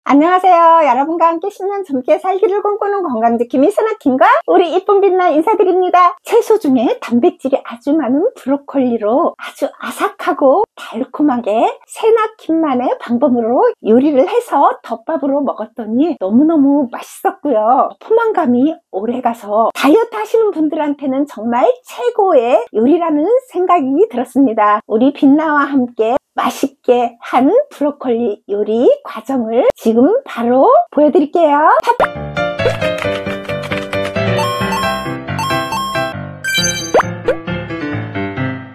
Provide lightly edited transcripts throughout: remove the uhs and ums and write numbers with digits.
안녕하세요. 여러분과 함께 10년 젊게 살기를 꿈꾸는 건강지킴이 스나킴과 우리 이쁜 빛나 인사드립니다. 채소 중에 단백질이 아주 많은 브로콜리로 아주 아삭하고 달콤하게 스나킴만의 방법으로 요리를 해서 덮밥으로 먹었더니 너무너무 맛있었고요. 포만감이 오래가서 다이어트 하시는 분들한테는 정말 최고의 요리라는 생각이 들었습니다. 우리 빛나와 함께 맛있게 한 브로콜리 요리 과정을 지금 바로 보여드릴게요.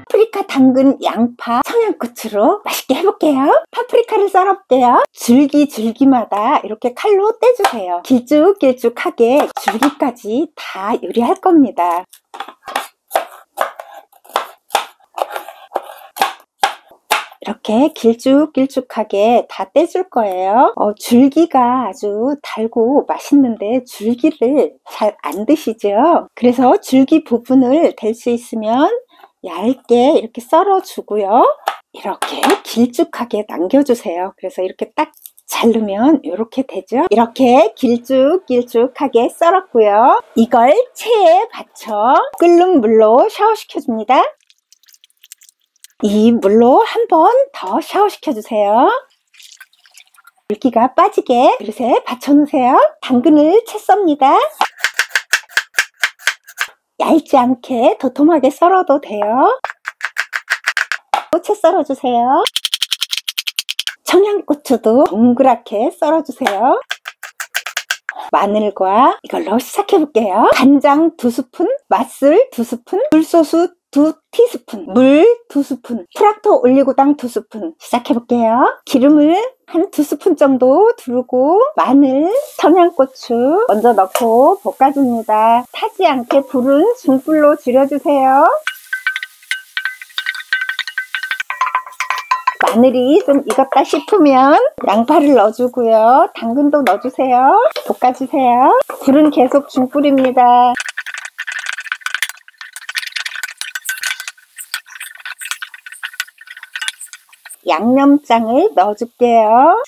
파프리카, 당근, 양파, 청양고추로 맛있게 해볼게요. 파프리카를 썰어볼게요. 줄기마다 이렇게 칼로 떼주세요. 길쭉길쭉하게 줄기까지 다 요리할 겁니다. 이렇게 길쭉길쭉하게 다 떼줄 거예요. 줄기가 아주 달고 맛있는데 줄기를 잘 안 드시죠? 그래서 줄기 부분을 될 수 있으면 얇게 이렇게 썰어 주고요. 이렇게 길쭉하게 남겨주세요. 그래서 이렇게 딱 자르면 이렇게 되죠. 이렇게 길쭉길쭉하게 썰었고요. 이걸 체에 받쳐 끓는 물로 샤워시켜 줍니다. 이 물로 한 번 더 샤워시켜 주세요. 물기가 빠지게 그릇에 받쳐 놓으세요. 당근을 채 썹니다. 얇지 않게 도톰하게 썰어도 돼요. 채 썰어 주세요. 청양고추도 동그랗게 썰어 주세요. 마늘과 이걸로 시작해 볼게요. 간장 2스푼, 맛술 2스푼, 굴소스 2티스푼, 물 2스푼, 프락토 올리고당 2스푼 시작해 볼게요. 기름을 한 2스푼 정도 두르고 마늘, 청양고추 먼저 넣고 볶아줍니다. 타지 않게 불은 중불로 줄여주세요. 마늘이 좀 익었다 싶으면 양파를 넣어주고요. 당근도 넣어주세요. 볶아주세요. 불은 계속 중불입니다. 양념장을 넣어줄게요.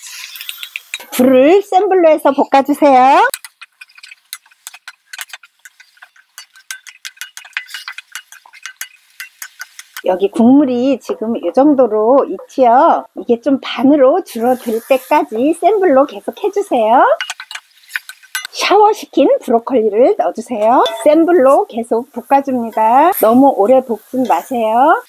불을 센 불로 해서 볶아주세요. 여기 국물이 지금 이 정도로 있지요. 이게 좀 반으로 줄어들 때까지 센 불로 계속 해주세요. 샤워시킨 브로콜리를 넣어주세요. 센 불로 계속 볶아줍니다. 너무 오래 볶지 마세요.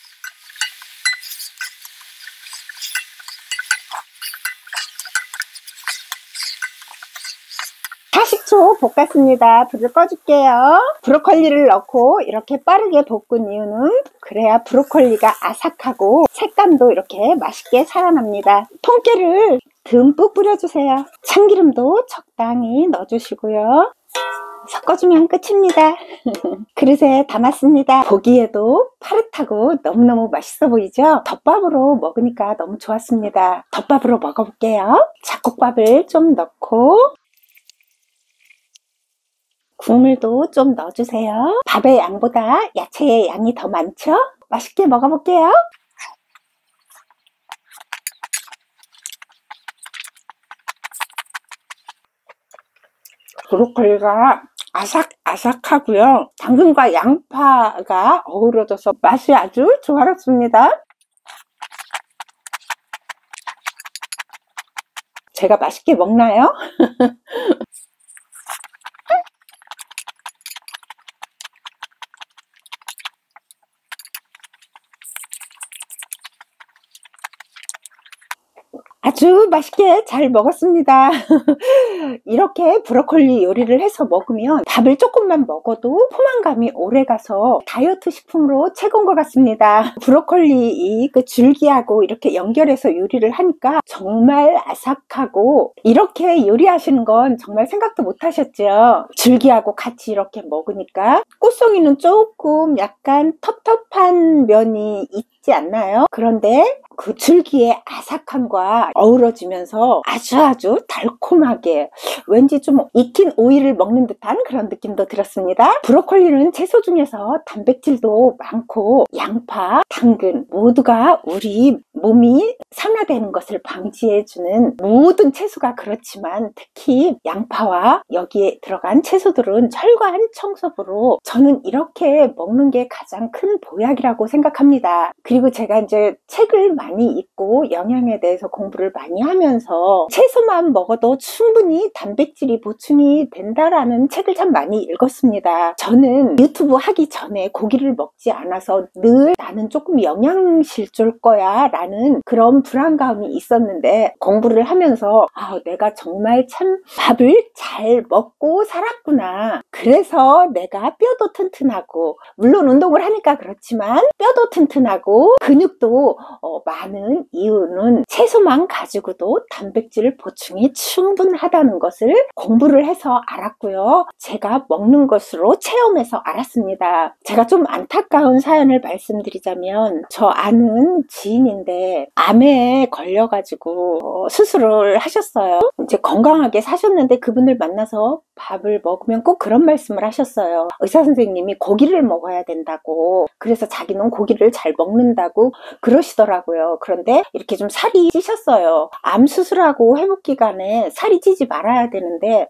40초 볶았습니다. 불을 꺼줄게요. 브로콜리를 넣고 이렇게 빠르게 볶은 이유는 그래야 브로콜리가 아삭하고 색감도 이렇게 맛있게 살아납니다. 통깨를 듬뿍 뿌려주세요. 참기름도 적당히 넣어주시고요. 섞어주면 끝입니다. 그릇에 담았습니다. 보기에도 파릇하고 너무너무 맛있어 보이죠? 덮밥으로 먹으니까 너무 좋았습니다. 덮밥으로 먹어볼게요. 잡곡밥을 좀 넣고 국물도 좀 넣어주세요. 밥의 양보다 야채의 양이 더 많죠? 맛있게 먹어볼게요. 브로콜리가 아삭아삭하고요. 당근과 양파가 어우러져서 맛이 아주 조화롭습니다. 제가 맛있게 먹나요? 아주 맛있게 잘 먹었습니다. 이렇게 브로콜리 요리를 해서 먹으면 밥을 조금만 먹어도 포만감이 오래가서 다이어트 식품으로 최고인 것 같습니다. 브로콜리 그 줄기하고 이렇게 연결해서 요리를 하니까 정말 아삭하고 이렇게 요리하시는 건 정말 생각도 못 하셨죠. 줄기하고 같이 이렇게 먹으니까 꽃송이는 조금 약간 텁텁한 면이 있지 않나요? 그런데 그 줄기의 아삭함과 어우러지면서 아주 달콤하게 왠지 좀 익힌 오이를 먹는 듯한 그런 느낌도 들었습니다. 브로콜리는 채소 중에서 단백질도 많고 양파, 당근 모두가 우리 몸이 산화되는 것을 방지해주는 모든 채소가 그렇지만 특히 양파와 여기에 들어간 채소들은 혈관 청소부로 저는 이렇게 먹는 게 가장 큰 보약이라고 생각합니다. 그리고 제가 이제 책을 많이 읽고 영양에 대해서 공부를 많이 하면서 채소만 먹어도 충분히 단백질이 보충이 된다라는 책을 참 많이 읽었습니다. 저는 유튜브 하기 전에 고기를 먹지 않아서 늘 나는 조금 영양실조일 거야 라는 그런 불안감이 있었는데 공부를 하면서 내가 정말 참 밥을 잘 먹고 살았구나. 그래서 내가 뼈도 튼튼하고 물론 운동을 하니까 그렇지만 뼈도 튼튼하고 근육도 많은 이유는 채소만 가지고도 단백질 보충이 충분하다는 것을 공부를 해서 알았고요. 제가 먹는 것으로 체험해서 알았습니다. 제가 좀 안타까운 사연을 말씀드리자면 저 아는 지인인데 암에 걸려가지고 수술을 하셨어요. 이제 건강하게 사셨는데 그분을 만나서 밥을 먹으면 꼭 그런 말씀을 하셨어요. 의사 선생님이 고기를 먹어야 된다고, 그래서 자기는 고기를 잘 먹는다고 그러시더라고요. 그런데 이렇게 좀 살이 찌셨어요. 암 수술하고 회복 기간에 살이 찌지 말아야 되는데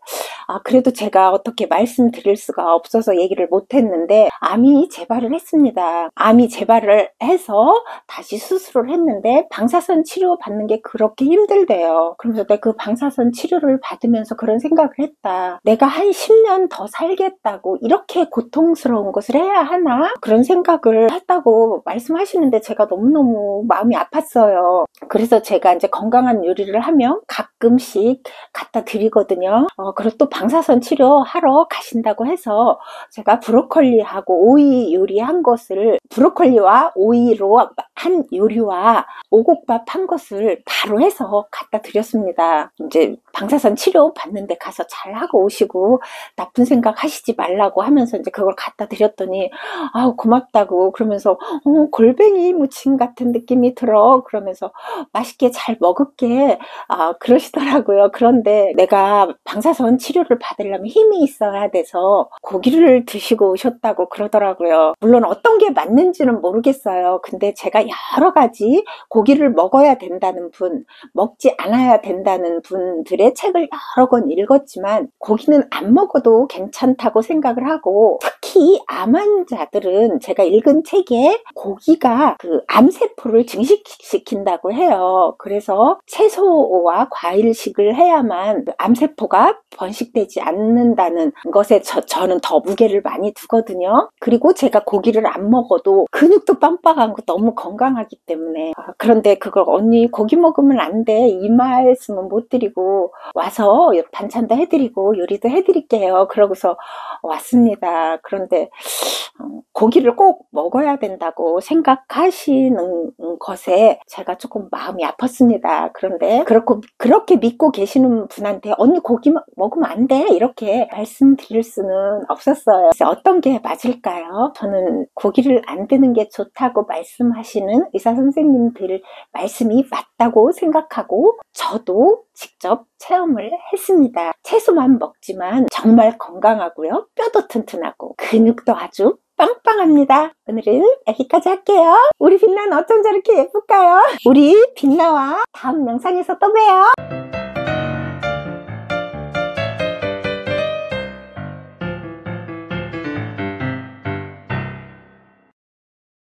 그래도 제가 어떻게 말씀드릴 수가 없어서 얘기를 못했는데 암이 재발을 했습니다. 암이 재발을 해서 다시 수술을 했는데 방사선 치료 받는 게 그렇게 힘들대요. 그러면서 내가 그 방사선 치료를 받으면서 그런 생각을 했다. 내가 한 10년 더 살겠다고 이렇게 고통스러운 것을 해야 하나? 그런 생각을 했다고 말씀하시는데 제가 너무너무 마음이 아팠어요. 그래서 제가 이제 건강한 요리를 하면 가끔씩 갖다 드리거든요. 그리고 또 방사선 치료하러 가신다고 해서 제가 브로콜리하고 오이 요리한 것을 브로콜리와 오이로 한 요리와 오곡밥 한 것을 바로 해서 갖다 드렸습니다. 이제 방사선 치료 받는데 가서 잘 하고 오시고 나쁜 생각 하시지 말라고 하면서 이제 그걸 갖다 드렸더니 고맙다고 그러면서 골뱅이 무침 같은 느낌이 들어 그러면서 맛있게 잘 먹을게 그러시더라고요. 그런데 내가 방사선 치료를 받으려면 힘이 있어야 돼서 고기를 드시고 오셨다고 그러더라고요. 물론 어떤 게 맞는지는 모르겠어요. 근데 제가 여러 가지 고기를 먹어야 된다는 분, 먹지 않아야 된다는 분들의 책을 여러 권 읽었지만 고기는 안 먹어도 괜찮다고 생각을 하고 특히 암 환자들은 제가 읽은 책에 고기가 그 암세포를 증식시킨다고 해요. 그래서 채소와 과일식을 해야만 암세포가 번식되지 않는다는 것에 저는 더 무게를 많이 두거든요. 그리고 제가 고기를 안 먹어도 근육도 빵빵하고 너무 건강하기 때문에 그런데 그걸 언니 고기 먹으면 안 돼 이 말씀은 못 드리고 와서 반찬도 해드리고 요리도 해드릴게요. 그러고서 왔습니다. 그런데 고기를 꼭 먹어야 된다고 생각하시는 것에 제가 조금 마음이 아팠습니다. 그런데 그렇게 믿고 계시는 분한테 언니 고기 먹으면 안 돼 이렇게 말씀드릴 수는 없었어요. 그래서 어떤 게 맞을까요? 저는 고기를 안 드는 게 좋다고 말씀하시는 의사 선생님들 말씀이 맞다고 생각하고 저도 직접 체험을 했습니다. 채소만 먹지만 정말 건강하고요. 뼈도 튼튼하고 근육도 아주 빵빵합니다. 오늘은 여기까지 할게요. 우리 빛나는 어쩜 저렇게 예쁠까요? 우리 빛나와 다음 영상에서 또 봬요.